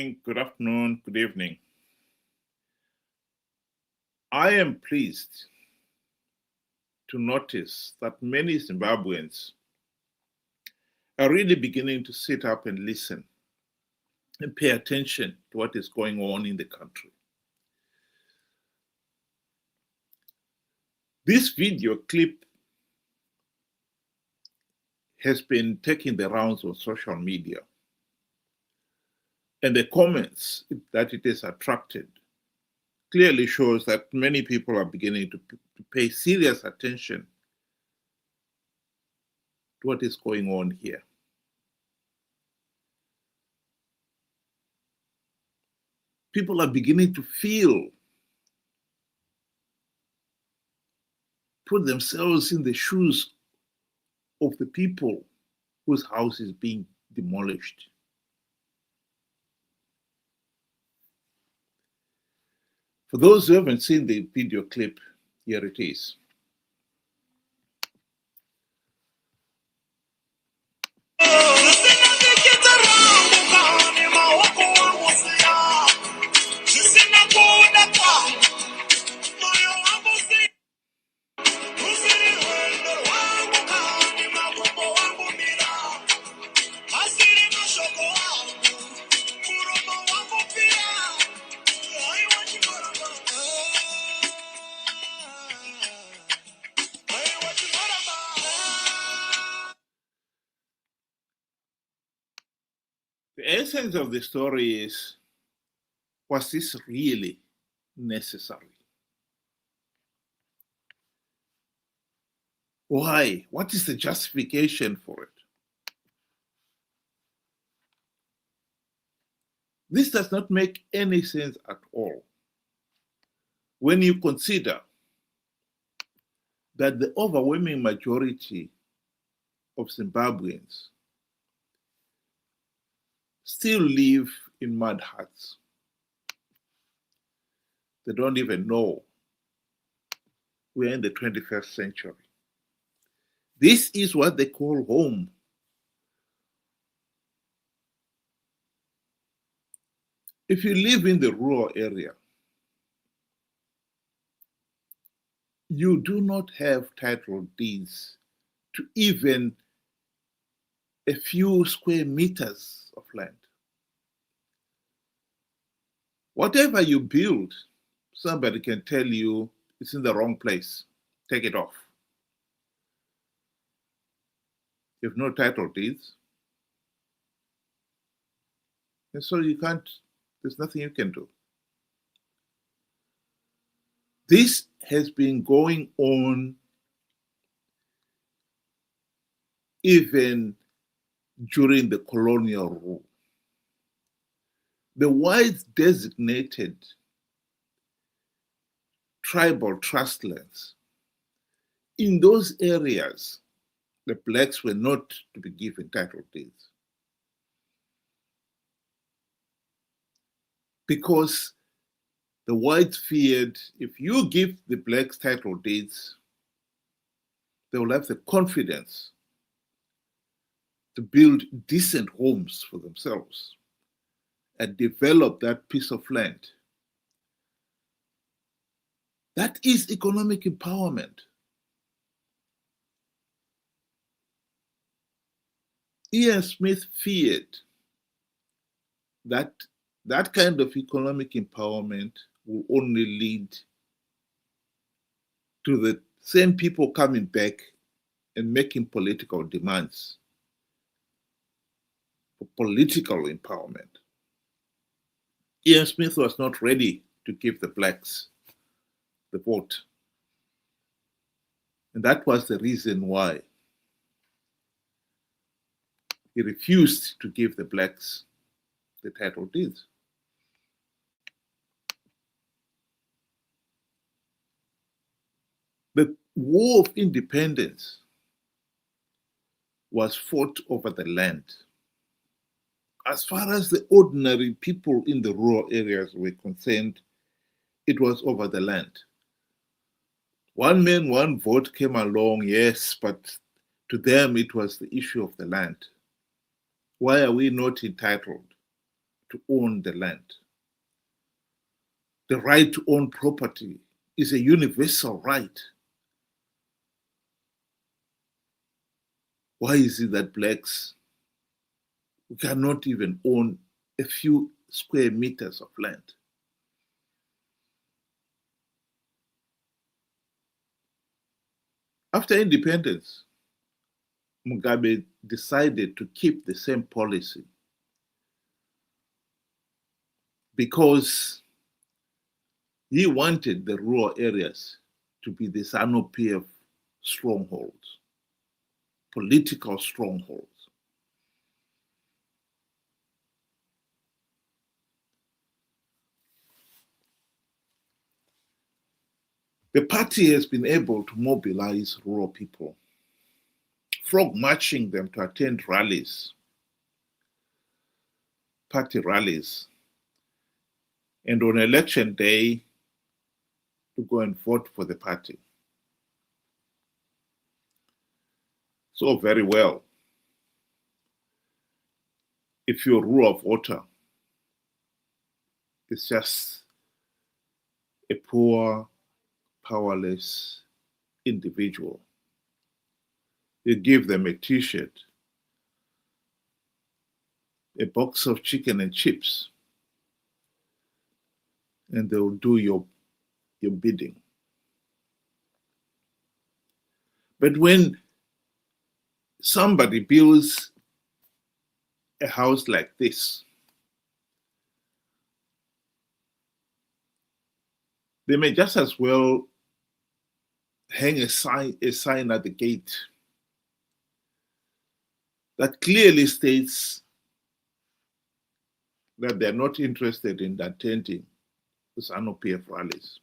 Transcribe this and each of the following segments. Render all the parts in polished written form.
morning, good afternoon, good evening. I am pleased to notice that many Zimbabweans are really beginning to sit up and listen and pay attention to what is going on in the country. This video clip has been taking the rounds on social media, and the comments that it has attracted clearly shows that many people are beginning to pay serious attention to what is going on here. People are beginning to put themselves in the shoes of the people whose house is being demolished. For those who haven't seen the video clip, here it is. The essence of the story is, was this really necessary? Why? What is the justification for it? This does not make any sense at all when you consider that the overwhelming majority of Zimbabweans still live in mud huts. They don't even know we're in the 21st century. This is what they call home. If you live in the rural area, you do not have title deeds to even a few square meters of land. Whatever you build, somebody can tell you it's in the wrong place. Take it off. You have no title deeds. And so you can't, there's nothing you can do. This has been going on even during the colonial rule. The whites designated tribal trust lands. In those areas, the blacks were not to be given title deeds, because the whites feared if you give the blacks title deeds, they will have the confidence to build decent homes for themselves and develop that piece of land. That is economic empowerment. Ian Smith feared that that kind of economic empowerment will only lead to the same people coming back and making political demands for political empowerment. Ian Smith was not ready to give the blacks the vote. And that was the reason why he refused to give the blacks the title deeds. The War of Independence was fought over the land. As far as the ordinary people in the rural areas were concerned, it was over the land. One man, one vote came along, yes, but to them it was the issue of the land. Why are we not entitled to own the land. The right to own property is a universal right. Why is it that blacks cannot even own a few square meters of land? After independence, Mugabe decided to keep the same policy because he wanted the rural areas to be the Zanu PF strongholds, political strongholds. The party has been able to mobilize rural people, frog marching them to attend rallies, party rallies, and on election day to go and vote for the party. So very well. If you're a rural voter, it's just a poor, powerless individual. You give them a t-shirt, a box of chicken and chips, and they'll do your bidding. But when somebody builds a house like this, they may just as well hang a sign at the gate that clearly states that they're not interested in attending the Zanu PF rallies.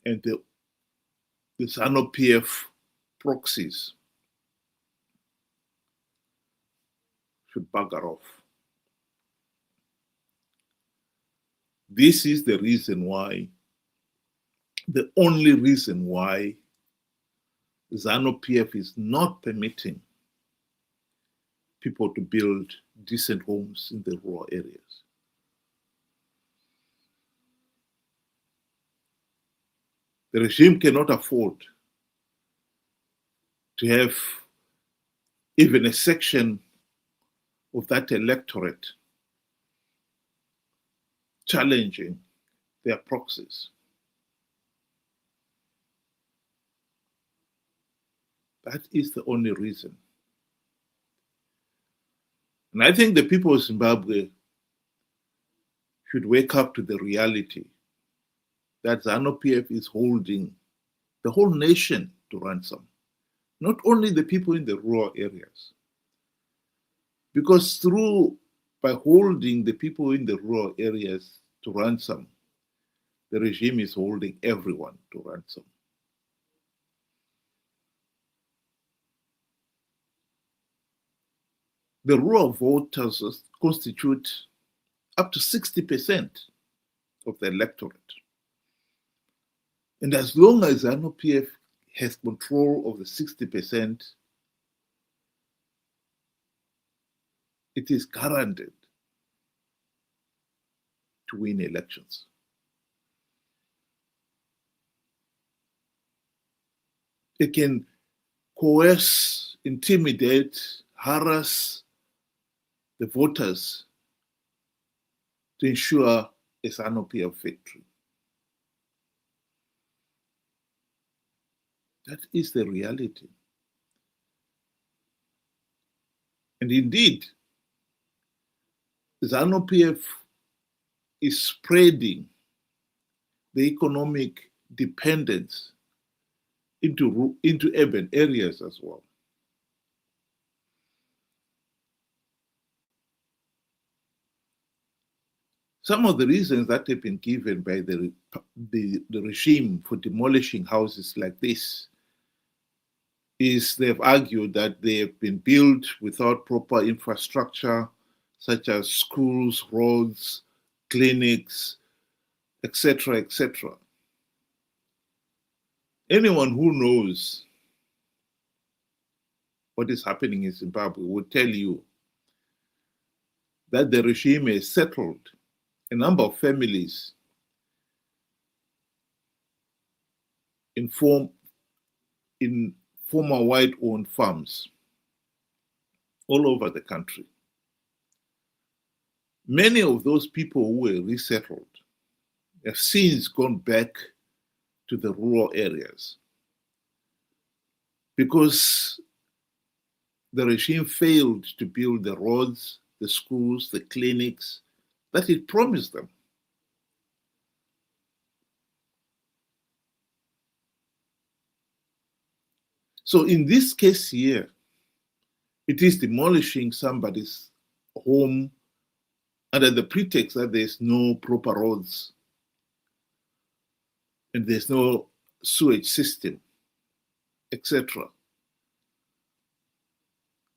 And the Zanu PF proxies should bugger off. This is the reason why, the only reason why Zanu PF is not permitting people to build decent homes in the rural areas. The regime cannot afford to have even a section of that electorate challenging their proxies. That is the only reason. And I think the people of Zimbabwe should wake up to the reality that Zanu PF is holding the whole nation to ransom, not only the people in the rural areas. Because by holding the people in the rural areas to ransom, the regime is holding everyone to ransom. The rural voters constitute up to 60% of the electorate. And as long as Zanu PF has control of the 60%, it is guaranteed to win elections. They can coerce, intimidate, harass the voters to ensure a Zanu PF victory. That is the reality. And indeed, Zanu PF is spreading the economic dependence into urban areas as well. Some of the reasons that have been given by the regime for demolishing houses like this is they've argued that they have been built without proper infrastructure, such as schools, roads, clinics, etc., etc. Anyone who knows what is happening in Zimbabwe will tell you that the regime has settled a number of families in former white-owned farms all over the country. Many of those people who were resettled have since gone back to the rural areas because the regime failed to build the roads, the schools, the clinics that it promised them. So in this case here, it is demolishing somebody's home under the pretext that there's no proper roads and there's no sewage system, etc.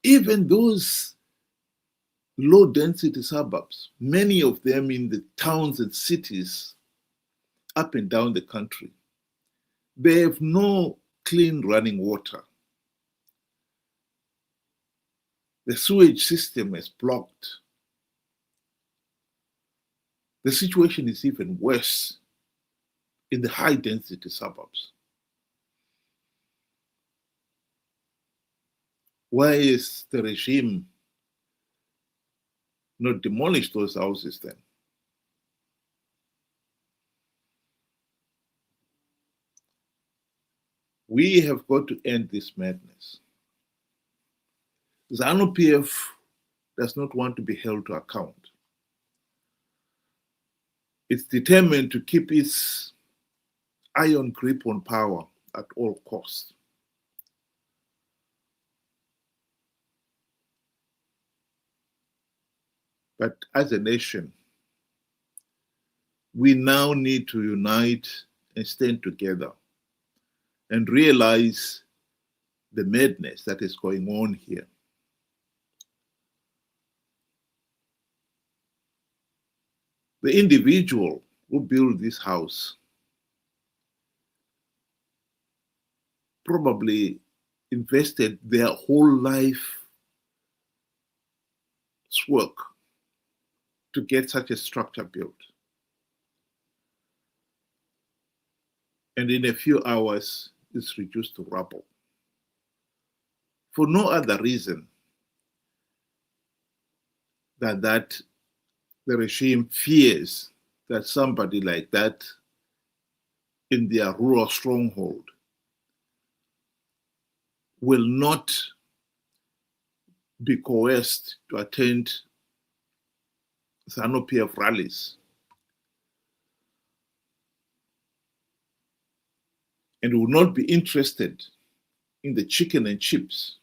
Even those low-density suburbs, many of them in the towns and cities up and down the country, they have no clean running water. The sewage system is blocked. The situation is even worse in the high-density suburbs. Why is the regime not demolish those houses then? We have got to end this madness. Zanu PF does not want to be held to account. It's determined to keep its iron grip on power at all costs. But as a nation, we now need to unite and stand together and realize the madness that is going on here. The individual who built this house probably invested their whole life's work to get such a structure built. And in a few hours, it's reduced to rubble. For no other reason than that the regime fears that somebody like that in their rural stronghold will not be coerced to attend Zanu PF rallies and will not be interested in the chicken and chips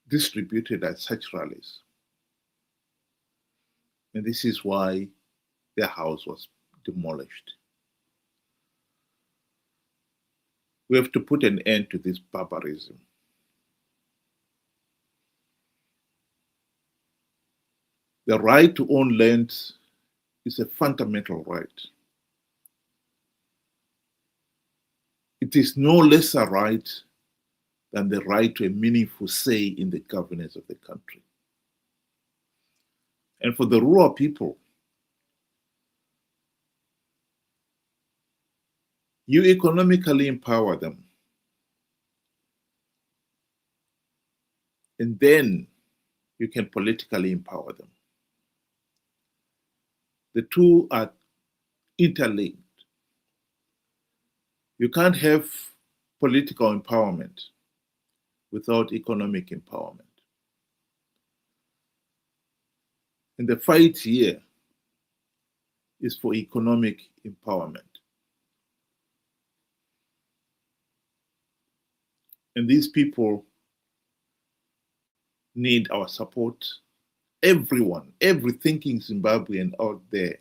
distributed at such rallies. And this is why their house was demolished. We have to put an end to this barbarism. The right to own land is a fundamental right. It is no lesser right than the right to a meaningful say in the governance of the country. And for the rural people, you economically empower them. And then you can politically empower them. The two are interlinked. You can't have political empowerment without economic empowerment. And the fight here is for economic empowerment. And these people need our support. Everyone, every thinking Zimbabwean out there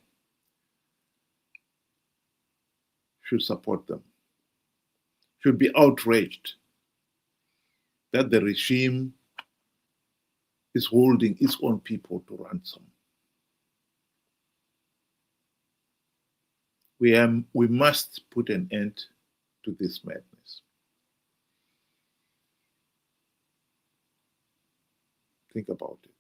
should support them, should be outraged that the regime is holding its own people to ransom. We must put an end to this madness. Think about it.